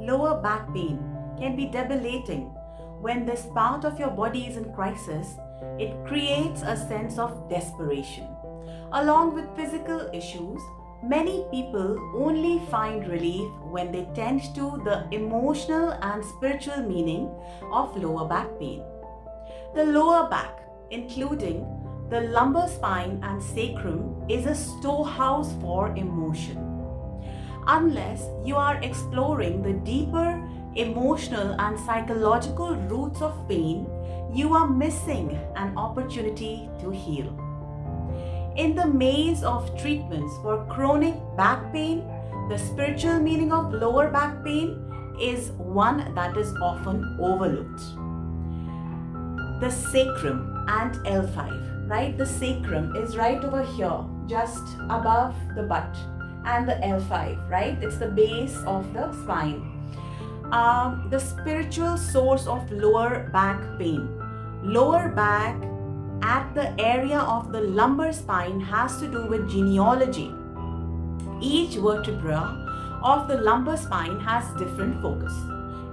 lower back pain can be debilitating. When this part of your body is in crisis, it creates a sense of desperation. Along with physical issues, many people only find relief when they tend to the emotional and spiritual meaning of lower back pain. The lower back, including the lumbar spine and sacrum, is a storehouse for emotion. Unless you are exploring the deeper emotional and psychological roots of pain, you are missing an opportunity to heal. In the maze of treatments for chronic back pain, the spiritual meaning of lower back pain is one that is often overlooked. The sacrum and L5, right? The sacrum is right over here, just above the butt, and the L5, right? It's the base of the spine. The spiritual source of lower back pain. Lower back at the area of the lumbar spine has to do with genealogy. Each vertebra of the lumbar spine has different focus.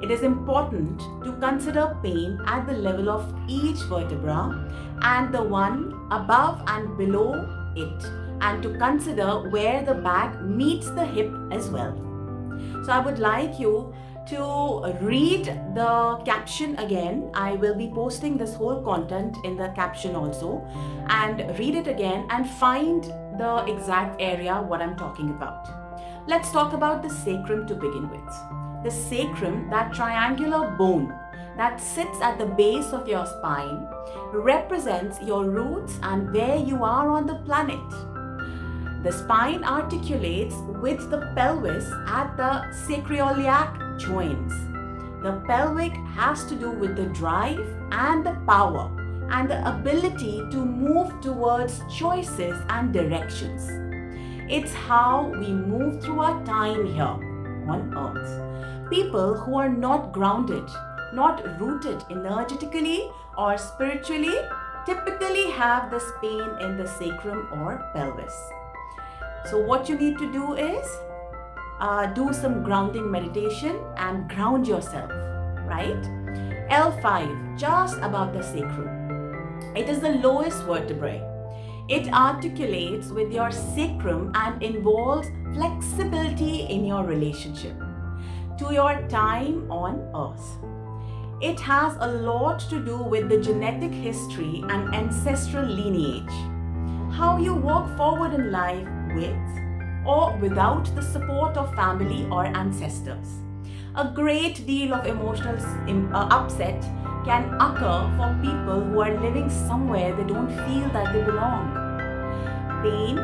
It is important to consider pain at the level of each vertebra and the one above and below it, and to consider where the back meets the hip as well. So I would like you to read the caption again. I will be posting this whole content in the caption also, and read it again and find the exact area what I'm talking about. Let's talk about the sacrum to begin with. The sacrum, that triangular bone that sits at the base of your spine, represents your roots and where you are on the planet. The spine articulates with the pelvis at the sacroiliac joints. The pelvic has to do with the drive and the power and the ability to move towards choices and directions. It's how we move through our time here on earth. People who are not grounded, not rooted energetically or spiritually, typically have this pain in the sacrum or pelvis. So what you need to do is do some grounding meditation and ground yourself, right? L5, just above the sacrum. It is the lowest vertebrae. It articulates with your sacrum and involves flexibility in your relationship to your time on earth. It has a lot to do with the genetic history and ancestral lineage. How you walk forward in life with or without the support of family or ancestors. A great deal of emotional upset can occur for people who are living somewhere they don't feel that they belong. Pain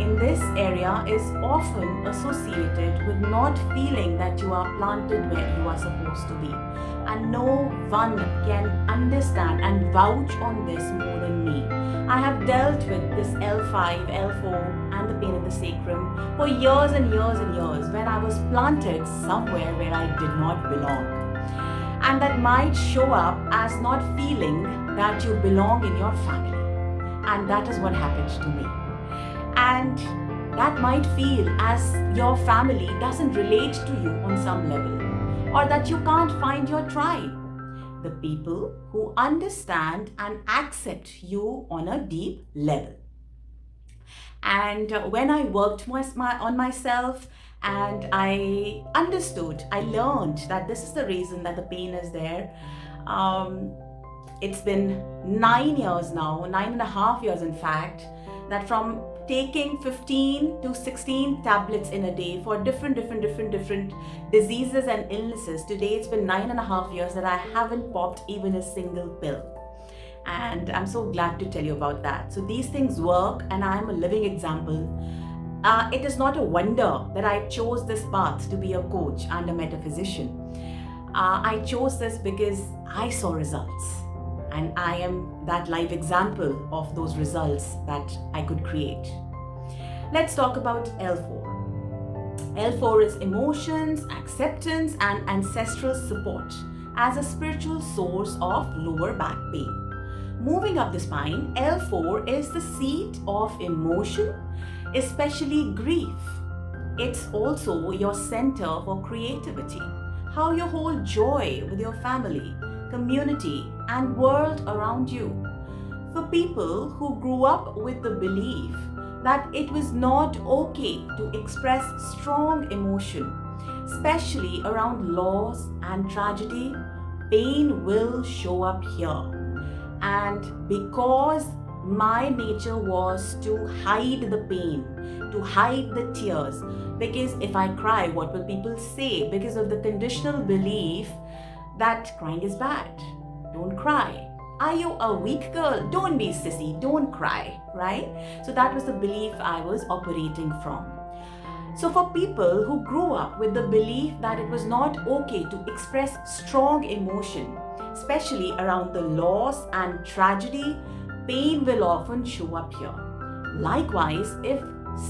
in this area is often associated with not feeling that you are planted where you are supposed to be. And no one can understand and vouch on this more than me. I have dealt with this L5, L4 and the pain in the sacrum for years and years and years when I was planted somewhere where I did not belong. And that might show up as not feeling that you belong in your family. And that is what happened to me. And that might feel as your family doesn't relate to you on some level, or that you can't find your tribe, the people who understand and accept you on a deep level. And when I worked on myself and I understood, I learned that this is the reason that the pain is there. It's been 9 years now, 9.5 years in fact, that from taking 15 to 16 tablets in a day for different diseases and illnesses. Today it's been 9.5 years that I haven't popped even a single pill. And I'm so glad to tell you about that. So these things work and I'm a living example. It is not a wonder that I chose this path to be a coach and a metaphysician. I chose this because I saw results. And I am that live example of those results that I could create. Let's talk about L4. L4 is emotions, acceptance, and ancestral support as a spiritual source of lower back pain. Moving up the spine, L4 is the seat of emotion, especially grief. It's also your center for creativity. how you hold joy with your family, community, and world around you. For people who grew up with the belief that it was not okay to express strong emotion, especially around loss and tragedy, pain will show up here. And because my nature was to hide the pain, to hide the tears, because if I cry, what will people say? Because of the conditional belief that crying is bad. Don't cry. Are you a weak girl? Don't be sissy. Don't cry, right? So that was the belief I was operating from. So for people who grew up with the belief that it was not okay to express strong emotion, especially around the loss and tragedy, pain will often show up here. Likewise, if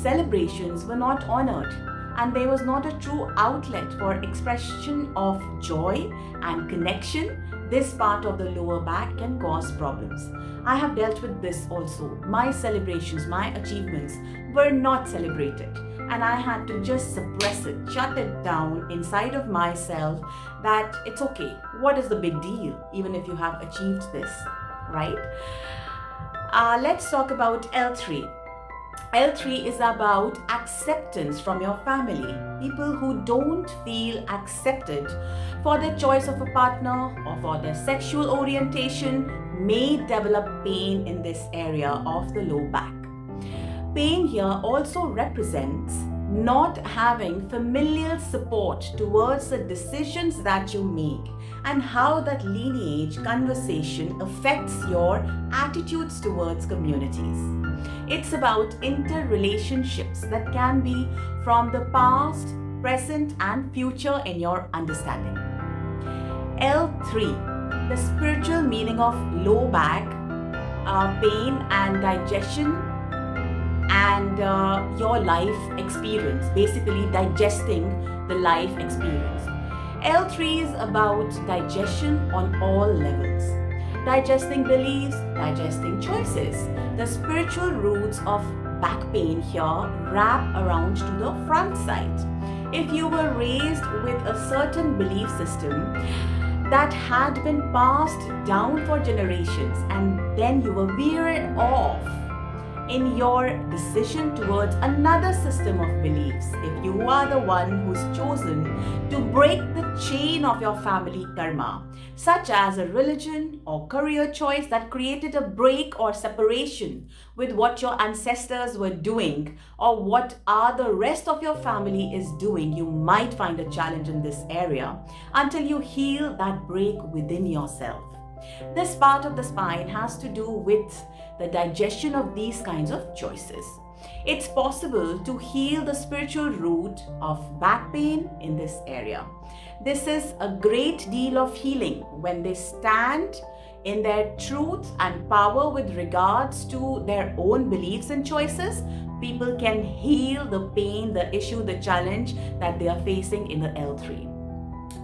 celebrations were not honored and there was not a true outlet for expression of joy and connection, this part of the lower back can cause problems. I have dealt with this also. My celebrations, my achievements were not celebrated, and I had to just suppress it, shut it down inside of myself that it's okay. What is the big deal, even if you have achieved this, right? Let's talk about L3. L3 is about acceptance from your family. People who don't feel accepted for their choice of a partner or for their sexual orientation may develop pain in this area of the low back. Pain here also represents not having familial support towards the decisions that you make and how that lineage conversation affects your attitudes towards communities. It's about interrelationships that can be from the past, present, and future in your understanding. L3, the spiritual meaning of low back, pain and digestion, and your life experience, basically digesting the life experience. L3 is about digestion on all levels. Digesting beliefs, digesting choices. The spiritual roots of back pain here wrap around to the front side. If you were raised with a certain belief system that had been passed down for generations and then you were veered off in your decision towards another system of beliefs, if you are the one who's chosen to break the chain of your family karma, such as a religion or career choice that created a break or separation with what your ancestors were doing or what the rest of your family is doing, you might find a challenge in this area until you heal that break within yourself. This part of the spine has to do with the digestion of these kinds of choices. It's possible to heal the spiritual root of back pain in this area. This is a great deal of healing when they stand in their truth and power with regards to their own beliefs and choices. People can heal the pain, the issue, the challenge that they are facing in the L3.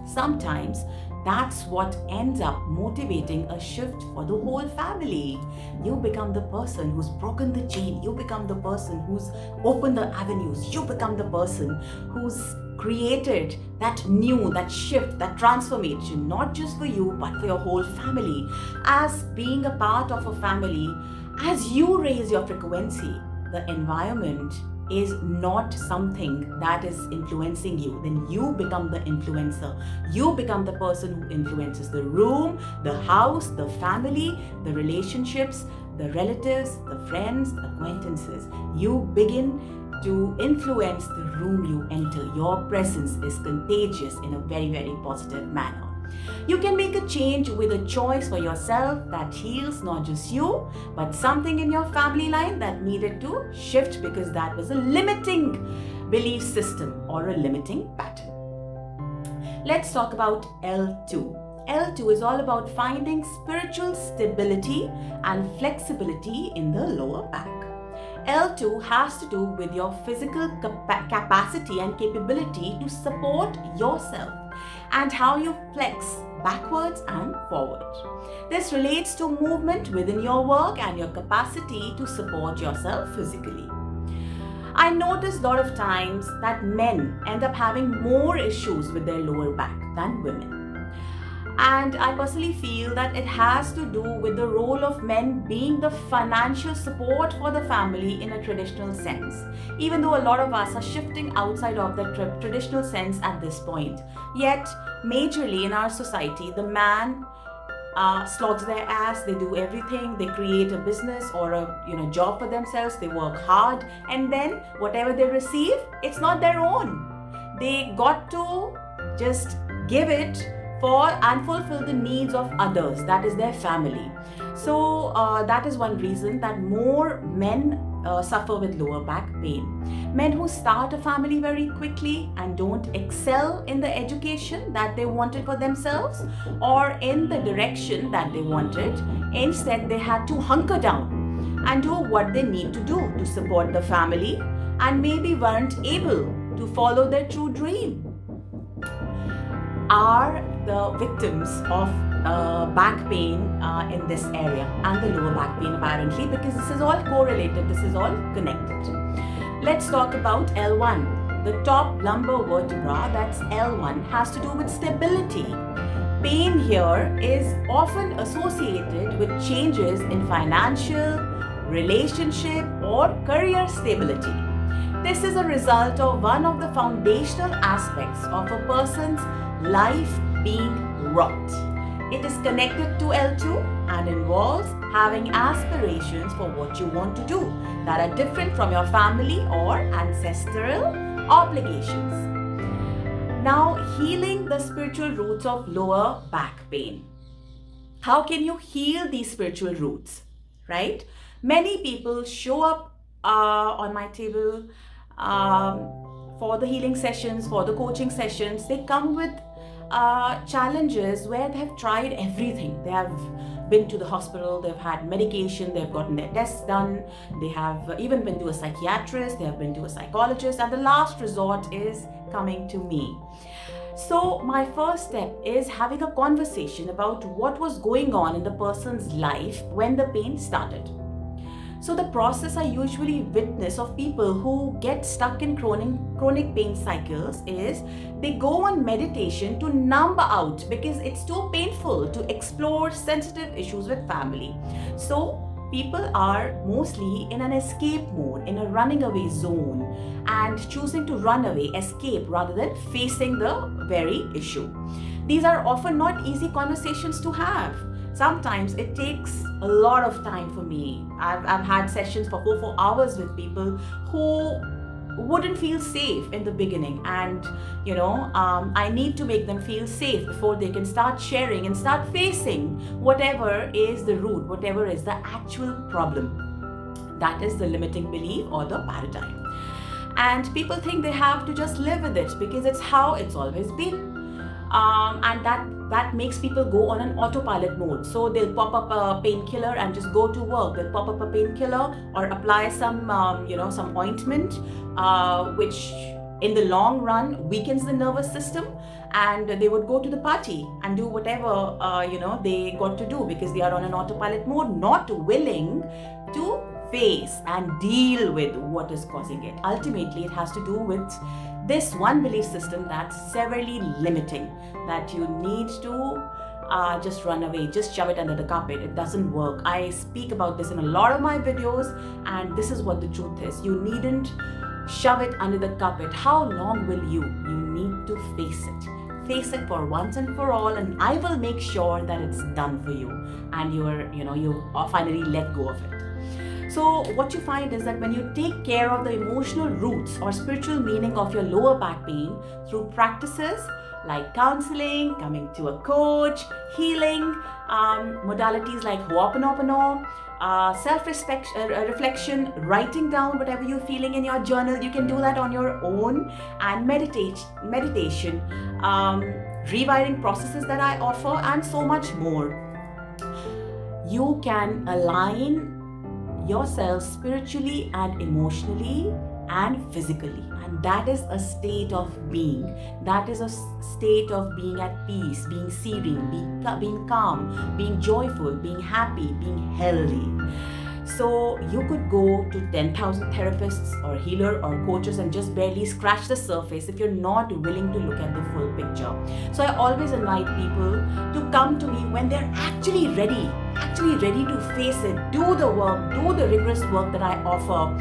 Sometimes that's what ends up motivating a shift for the whole family. You become the person who's broken the chain. You become the person who's opened the avenues. You become the person who's created that shift, that transformation, not just for you, but for your whole family. As being a part of a family, as you raise your frequency, the environment is not something that is influencing you. Then you become the influencer. You become the person who influences the room, the house, the family, the relationships, the relatives, the friends, the acquaintances. You begin to influence the room you enter. Your presence is contagious in a very, very positive manner. You can make a change with a choice for yourself that heals not just you, but something in your family line that needed to shift because that was a limiting belief system or a limiting pattern. Let's talk about L2. L2 is all about finding spiritual stability and flexibility in the lower back. L2 has to do with your physical capacity and capability to support yourself and how you flex backwards and forward. This relates to movement within your work and your capacity to support yourself physically. I noticed a lot of times that men end up having more issues with their lower back than women. And I personally feel that it has to do with the role of men being the financial support for the family in a traditional sense. Even though a lot of us are shifting outside of the traditional sense at this point. Yet, majorly in our society, the man slogs their ass, they do everything, they create a business or a job for themselves, they work hard, and then whatever they receive, it's not their own. They got to just give it for and fulfill the needs of others, that is their family. So that is one reason that more men suffer with lower back pain. Men who start a family very quickly and don't excel in the education that they wanted for themselves or in the direction that they wanted, instead they had to hunker down and do what they need to do to support the family and maybe weren't able to follow their true dream, are the victims of back pain in this area and the lower back pain apparently, because this is all correlated, this is all connected. Let's talk about L1. The top lumbar vertebra, that's L1, has to do with stability. Pain here is often associated with changes in financial, relationship or career stability. This is a result of one of the foundational aspects of a person's life being rocked. It is connected to L2 and involves having aspirations for what you want to do that are different from your family or ancestral obligations. Now, healing the spiritual roots of lower back pain. How can you heal these spiritual roots, right? Many people show up on my table for the healing sessions, for the coaching sessions. They come with challenges where they have tried everything. They have been to the hospital, they've had medication, they've gotten their tests done, they have even been to a psychiatrist, they have been to a psychologist, and the last resort is coming to me. So my first step is having a conversation about what was going on in the person's life when the pain started. So the process I usually witness of people who get stuck in chronic pain cycles is they go on meditation to numb out because it's too painful to explore sensitive issues with family. So people are mostly in an escape mode, in a running away zone, and choosing to run away, escape, rather than facing the very issue. These are often not easy conversations to have. Sometimes it takes a lot of time for me. I've had sessions for 4 hours with people who wouldn't feel safe in the beginning, and I need to make them feel safe before they can start sharing and start facing whatever is the root, whatever is the actual problem. That is the limiting belief or the paradigm. And people think they have to just live with it because it's how it's always been. And that makes people go on an autopilot mode. So they'll pop up a painkiller and just go to work. They'll pop up a painkiller or apply some ointment, which in the long run weakens the nervous system, and they would go to the party and do whatever they got to do because they are on an autopilot mode, not willing to face and deal with what is causing it. Ultimately, it has to do with this one belief system that's severely limiting, that you need to just run away, just shove it under the carpet. It doesn't work. I speak about this in a lot of my videos, and this is what the truth is. You needn't shove it under the carpet. How long will you? You need to face it. Face it for once and for all, and I will make sure that it's done for you, and you finally let go of it. So what you find is that when you take care of the emotional roots or spiritual meaning of your lower back pain through practices like counseling, coming to a coach, healing, modalities like Ho'oponopono, self-reflection, writing down whatever you're feeling in your journal, you can do that on your own, and meditation, rewiring processes that I offer, and so much more. You can align yourself spiritually and emotionally and physically, and that is a state of being. That is a state of being at peace, being serene, being calm, being joyful, being happy, being healthy. So you could go to 10,000 therapists or healer or coaches and just barely scratch the surface if you're not willing to look at the full picture. So I always invite people to come to me when they're actually ready to face it, do the work, do the rigorous work that I offer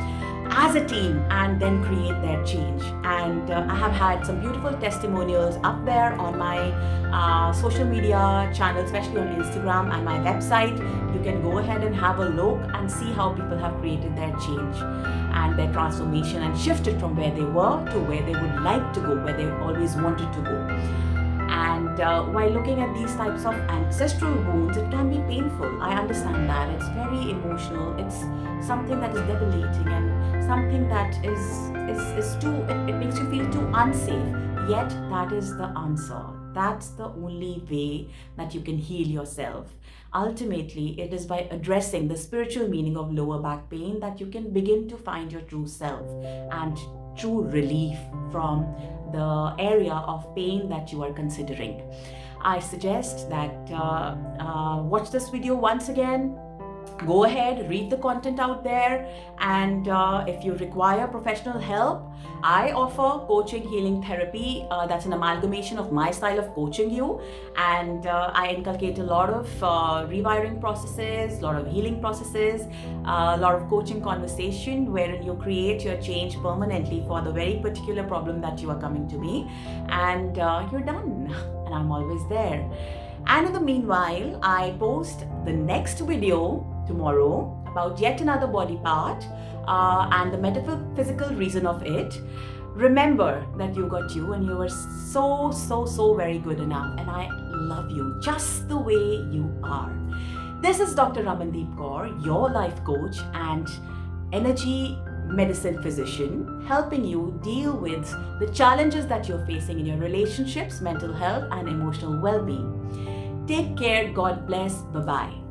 as a team, and then create their change. And I have had some beautiful testimonials up there on my social media channel, especially on Instagram and my website. You can go ahead and have a look and see how people have created their change and their transformation and shifted from where they were to where they would like to go, where they always wanted to go. And while looking at these types of ancestral wounds, it can be painful. I understand that. It's very emotional. It's something that is debilitating and something that is too, it makes you feel too unsafe. Yet that is the answer. That's the only way that you can heal yourself. Ultimately, it is by addressing the spiritual meaning of lower back pain that you can begin to find your true self and true relief from the area of pain that you are considering. I suggest that watch this video once again. Go ahead, read the content out there, and if you require professional help, I offer coaching, healing, therapy. That's an amalgamation of my style of coaching you, and I inculcate a lot of rewiring processes, a lot of healing processes, a lot of coaching conversation wherein you create your change permanently for the very particular problem that you are coming to me, and you're done, and I'm always there. And in the meanwhile, I post the next video tomorrow about yet another body part and the metaphysical reason of it. Remember that you got you and you are so very good enough, and I love you just the way you are. This is Dr. Ramandeep Kaur, your life coach and energy medicine physician, helping you deal with the challenges that you're facing in your relationships, mental health, and emotional well-being. Take care. God bless. Bye-bye.